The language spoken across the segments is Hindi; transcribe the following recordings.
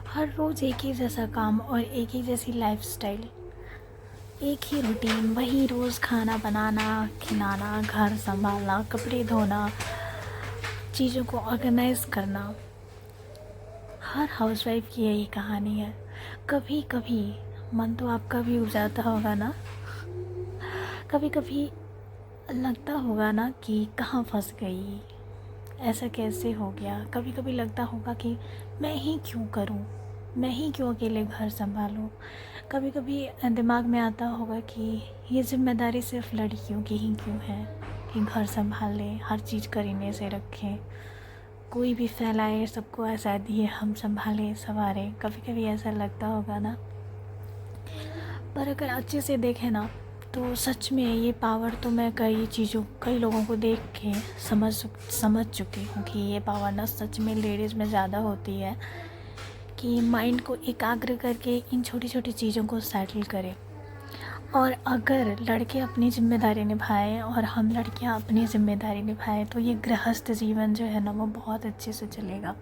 हर रोज़ एक ही जैसा काम और एक ही जैसी लाइफस्टाइल, एक ही रूटीन, वही रोज़ खाना बनाना, खिलाना, घर संभालना, कपड़े धोना, चीज़ों को ऑर्गेनाइज करना। हर हाउसवाइफ की यही कहानी है। कभी कभी मन तो आपका भी उब जाता होगा ना, कभी कभी लगता होगा ना कि कहाँ फंस गई, ऐसा कैसे हो गया। कभी कभी लगता होगा कि मैं ही क्यों करूं, मैं ही क्यों अकेले घर संभालूं। कभी कभी दिमाग में आता होगा कि ये जिम्मेदारी सिर्फ लड़कियों की ही क्यों है कि घर संभाल ले, हर चीज़ करीने से रखें, कोई भी फैलाए, सबको ऐसा दिए, हम संभालें संवारें। कभी कभी ऐसा लगता होगा ना, पर अगर अच्छे से देखें ना तो सच में ये पावर तो मैं कई लोगों को देख के समझ चुकी हूँ कि ये पावर ना सच में लेडीज़ में ज़्यादा होती है कि माइंड को एकाग्र करके इन छोटी छोटी चीज़ों को सेटल करें। और अगर लड़के अपनी ज़िम्मेदारी निभाएं और हम लड़कियां अपनी ज़िम्मेदारी निभाएं तो ये गृहस्थ जीवन जो है ना वो बहुत अच्छे से चलेगा।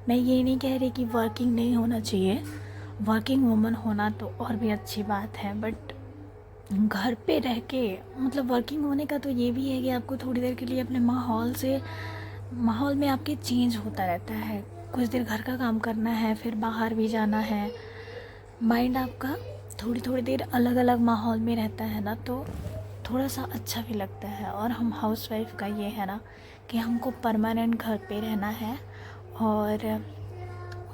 मैं ये नहीं कह रही कि वर्किंग नहीं होना चाहिए, वर्किंग वुमन होना तो और भी अच्छी बात है, बट घर पे रह के मतलब वर्किंग होने का तो ये भी है कि आपको थोड़ी देर के लिए अपने माहौल में आपके चेंज होता रहता है। कुछ देर घर का काम करना है, फिर बाहर भी जाना है, माइंड आपका थोड़ी थोड़ी देर अलग अलग माहौल में रहता है ना, तो थोड़ा सा अच्छा भी लगता है। और हम हाउसवाइफ का ये है ना कि हमको परमानेंट घर पे रहना है और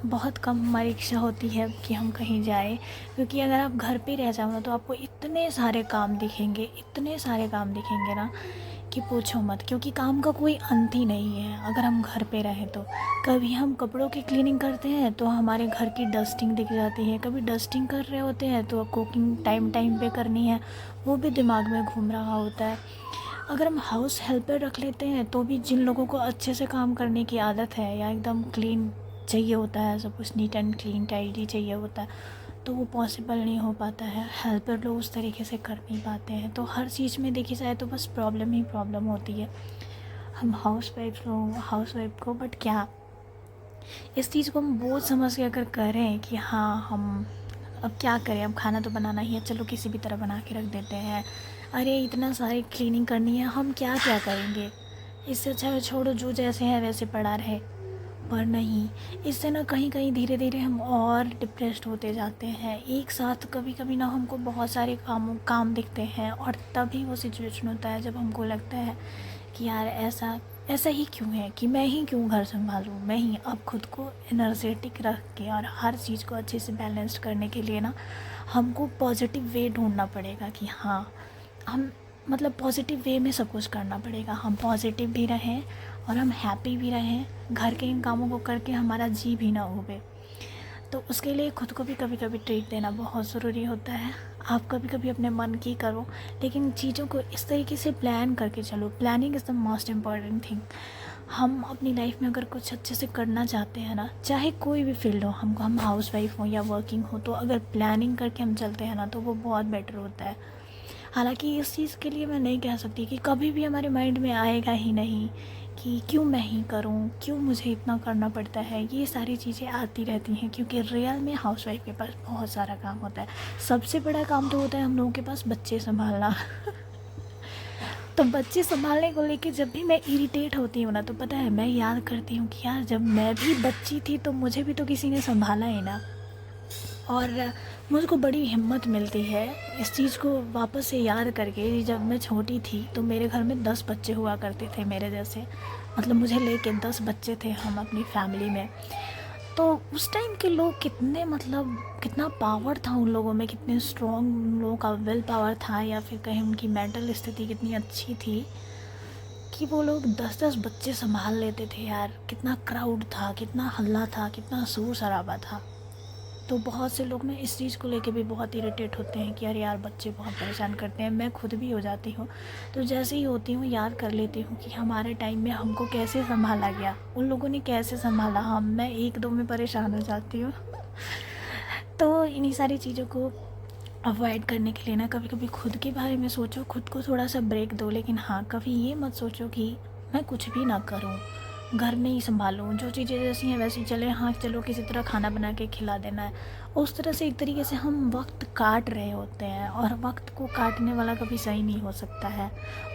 बहुत कम हमारी इच्छा होती है कि हम कहीं जाएं, क्योंकि अगर आप घर पे रह जाओ ना तो आपको इतने सारे काम दिखेंगे, इतने सारे काम दिखेंगे ना कि पूछो मत, क्योंकि काम का कोई अंत ही नहीं है अगर हम घर पे रहें तो। कभी हम कपड़ों की क्लीनिंग करते हैं तो हमारे घर की डस्टिंग दिख जाती है, कभी डस्टिंग कर रहे होते हैं तो कुकिंग टाइम टाइम पे करनी है, वो भी दिमाग में घूम रहा होता है। अगर हम हाउस हेल्पर रख लेते हैं तो भी जिन लोगों को अच्छे से काम करने की आदत है या एकदम क्लीन चाहिए होता है, सब कुछ नीट एंड क्लीन टाइडी चाहिए होता है, तो वो पॉसिबल नहीं हो पाता है। हेल्पर लोग उस तरीके से कर नहीं पाते हैं, तो हर चीज़ में देखी जाए तो बस प्रॉब्लम ही प्रॉब्लम होती है हम हाउस वाइफ को। बट क्या इस चीज़ को हम बोझ समझ के अगर करें कि हाँ हम अब क्या करें, अब खाना तो बनाना ही है, चलो किसी भी तरह बना के रख देते हैं, अरे इतना सारी क्लीनिंग करनी है, हम क्या क्या करेंगे, इससे अच्छा छोड़ो जो जैसे है वैसे पड़ा रहे। पर नहीं, इससे ना कहीं कहीं धीरे धीरे हम और डिप्रेस्ड होते जाते हैं। एक साथ कभी कभी ना हमको बहुत सारे काम दिखते हैं और तभी वो सिचुएशन होता है जब हमको लगता है कि यार ऐसा ऐसा ही क्यों है कि मैं ही क्यों घर संभालूँ, मैं ही। अब खुद को एनर्जेटिक रख के और हर चीज़ को अच्छे से बैलेंस्ड करने के लिए ना हमको पॉजिटिव वे ढूंढना पड़ेगा कि हाँ हम मतलब पॉजिटिव वे में सब कुछ करना पड़ेगा, हम पॉजिटिव भी रहें और हम हैप्पी भी रहें, घर के इन कामों को करके हमारा जी भी ना उबे। तो उसके लिए खुद को भी कभी कभी ट्रीट देना बहुत ज़रूरी होता है। आप कभी कभी अपने मन की करो, लेकिन चीज़ों को इस तरीके से प्लान करके चलो। Planning is the most important thing. हम अपनी लाइफ में अगर कुछ अच्छे से करना चाहते हैं ना, चाहे कोई भी फील्ड हो, हम हाउस वाइफ हो या वर्किंग हो, तो अगर प्लानिंग करके हम चलते हैं ना तो वो बहुत बेटर होता है। हालांकि इस चीज़ के लिए मैं नहीं कह सकती कि कभी भी हमारे माइंड में आएगा ही नहीं कि क्यों मैं ही करूं, क्यों मुझे इतना करना पड़ता है। ये सारी चीज़ें आती रहती हैं क्योंकि रियल में हाउसवाइफ के पास बहुत सारा काम होता है। सबसे बड़ा काम तो होता है हम लोगों के पास बच्चे संभालना। तो बच्चे संभालने को लेके जब भी मैं इरिटेट होती हूँ ना तो पता है मैं याद करती हूँ कि यार जब मैं भी बच्ची थी तो मुझे भी तो किसी ने संभाला है ना। और मुझको बड़ी हिम्मत मिलती है इस चीज़ को वापस से याद करके। जब मैं छोटी थी तो मेरे घर में 10 बच्चे हुआ करते थे मेरे जैसे, मतलब मुझे लेके 10 बच्चे थे हम अपनी फैमिली में। तो उस टाइम के लोग कितने मतलब कितना पावर था उन लोगों में, कितने स्ट्रॉन्ग उन लोगों का विल पावर था, या फिर कहीं उनकी मेंटल स्थिति कितनी अच्छी थी कि वो लोग 10-10 बच्चे संभाल लेते थे। यार कितना क्राउड था, कितना हल्ला था, कितना शोर शराबा था। तो बहुत से लोग ना इस चीज़ को लेके भी बहुत इरिटेट होते हैं कि अरे यार बच्चे बहुत परेशान करते हैं। मैं खुद भी हो जाती हूँ, तो जैसे ही होती हूँ याद कर लेती हूँ कि हमारे टाइम में हमको कैसे संभाला गया, उन लोगों ने कैसे संभाला, हम मैं एक दो में परेशान हो जाती हूँ। तो इन्हीं सारी चीज़ों को अवॉइड करने के लिए ना कभी कभी खुद के बारे में सोचो, खुद को थोड़ा सा ब्रेक दो, लेकिन हाँ कभी ये मत सोचो कि मैं कुछ भी ना करूँ, घर में ही संभालो, जो चीज़ें जैसी हैं वैसी चले, हाँ चलो किसी तरह खाना बना के खिला देना है, उस तरह से एक तरीके से हम वक्त काट रहे होते हैं। और वक्त को काटने वाला कभी सही नहीं हो सकता है।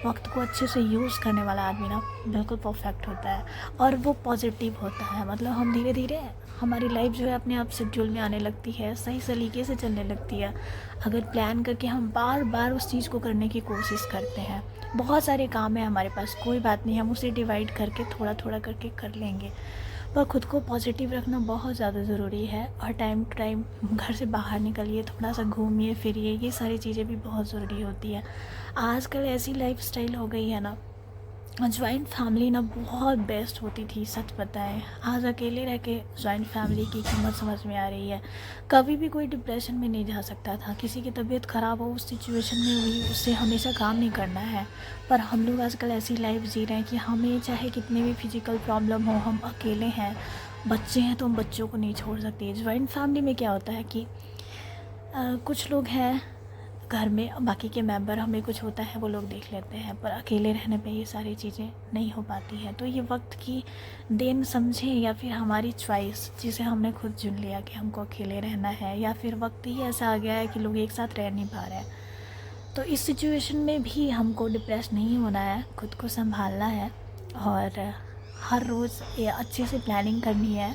वक्त को अच्छे से यूज़ करने वाला आदमी ना बिल्कुल परफेक्ट होता है और वो पॉजिटिव होता है। मतलब हम धीरे धीरे हमारी लाइफ जो है अपने आप शेड्यूल में आने लगती है, सही सलीके से चलने लगती है, अगर प्लान करके हम बार बार उस चीज़ को करने की कोशिश करते हैं। बहुत सारे काम है हमारे पास, कोई बात नहीं, हम उसे डिवाइड करके थोड़ा थोड़ा करके कर लेंगे। पर ख़ुद को पॉजिटिव रखना बहुत ज़्यादा ज़रूरी है और टाइम टू टाइम घर से बाहर निकलिए, थोड़ा सा घूमिए फिरिए, ये सारी चीज़ें भी बहुत ज़रूरी होती है। आजकल ऐसी लाइफस्टाइल हो गई है ना, जॉइंट फैमिली ना बहुत बेस्ट होती थी, सच बताएं। आज अकेले रह के जॉइंट फैमिली की कीमत समझ में आ रही है। कभी भी कोई डिप्रेशन में नहीं जा सकता था, किसी की तबीयत ख़राब हो उस सिचुएशन में हुई, उससे हमेशा काम नहीं करना है। पर हम लोग आजकल ऐसी लाइफ जी रहे हैं कि हमें चाहे कितने भी फिजिकल प्रॉब्लम हो, हम अकेले हैं, बच्चे हैं तो हम बच्चों को नहीं छोड़ सकते। जॉइंट फैमिली में क्या होता है कि कुछ लोग हैं घर में, बाकी के मेंबर, हमें कुछ होता है वो लोग देख लेते हैं, पर अकेले रहने पे ये सारी चीज़ें नहीं हो पाती हैं। तो ये वक्त की देन समझें या फिर हमारी चॉइस जिसे हमने खुद चुन लिया कि हमको अकेले रहना है, या फिर वक्त ही ऐसा आ गया है कि लोग एक साथ रह नहीं पा रहे हैं। तो इस सिचुएशन में भी हमको डिप्रेस नहीं होना है, खुद को संभालना है और हर रोज़ ये अच्छे से प्लानिंग करनी है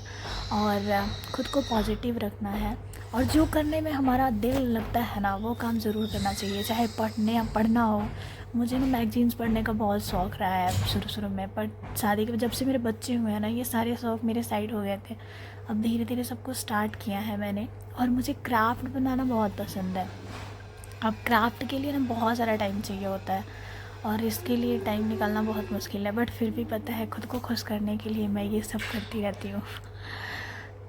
और ख़ुद को पॉजिटिव रखना है। और जो करने में हमारा दिल लगता है ना वो काम ज़रूर करना चाहिए, चाहे पढ़ना हो। मुझे ना मैगज़ीन्स पढ़ने का बहुत शौक़ रहा है शुरू में, पर शादी के जब से मेरे बच्चे हुए हैं ना ये सारे शौक़ मेरे साइड हो गए थे। अब धीरे धीरे सब कुछ स्टार्ट किया है मैंने। और मुझे क्राफ्ट बनाना बहुत पसंद है। अब क्राफ्ट के लिए ना बहुत सारा टाइम चाहिए होता है और इसके लिए टाइम निकालना बहुत मुश्किल है, बट फिर भी पता है खुद को खुश करने के लिए मैं ये सब करती रहती हूँ।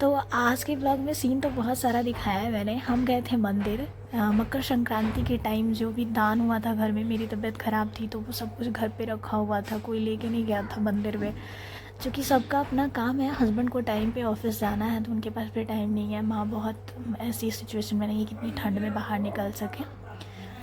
तो आज के ब्लॉग में सीन तो बहुत सारा दिखाया है मैंने। हम गए थे मंदिर मकर संक्रांति के टाइम, जो भी दान हुआ था घर में, मेरी तबीयत ख़राब थी तो वो सब कुछ घर पे रखा हुआ था, कोई लेके नहीं गया था मंदिर में, क्योंकि सबका अपना काम है। हस्बैंड को टाइम पे ऑफिस जाना है तो उनके पास भी टाइम नहीं है। माँ बहुत ऐसी सिचुएशन में नहीं है कि इतनी ठंड में बाहर निकल सके,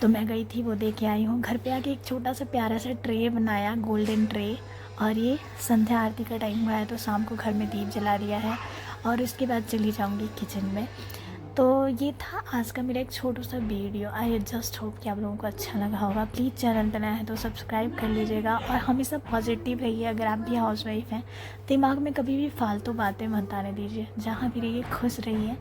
तो मैं गई थी, वो दे के आई हूँ। घर पे आके एक छोटा सा प्यारा सा ट्रे बनाया, गोल्डन ट्रे, और ये संध्या आरती का टाइम हुआ है तो शाम को घर में दीप जला दिया है और इसके बाद चली जाऊँगी किचन में। तो ये था आज का मेरा एक छोटा सा वीडियो। आई जस्ट होप कि आप लोगों को अच्छा लगा होगा। प्लीज़ चैनल पर नया है तो सब्सक्राइब कर लीजिएगा और हमेशा पॉजिटिव रहिए। अगर आप भी हाउसवाइफ हैं, दिमाग में कभी भी फालतू बातें मत आने दीजिए, जहाँ भी रहिए खुश रहिए।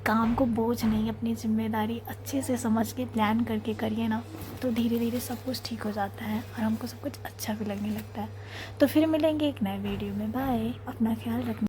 काम को बोझ नहीं, अपनी जिम्मेदारी अच्छे से समझ के प्लान करके करिए ना, तो धीरे धीरे सब कुछ ठीक हो जाता है और हमको सब कुछ अच्छा भी लगने लगता है। तो फिर मिलेंगे एक नए वीडियो में। बाय, अपना ख्याल रखना।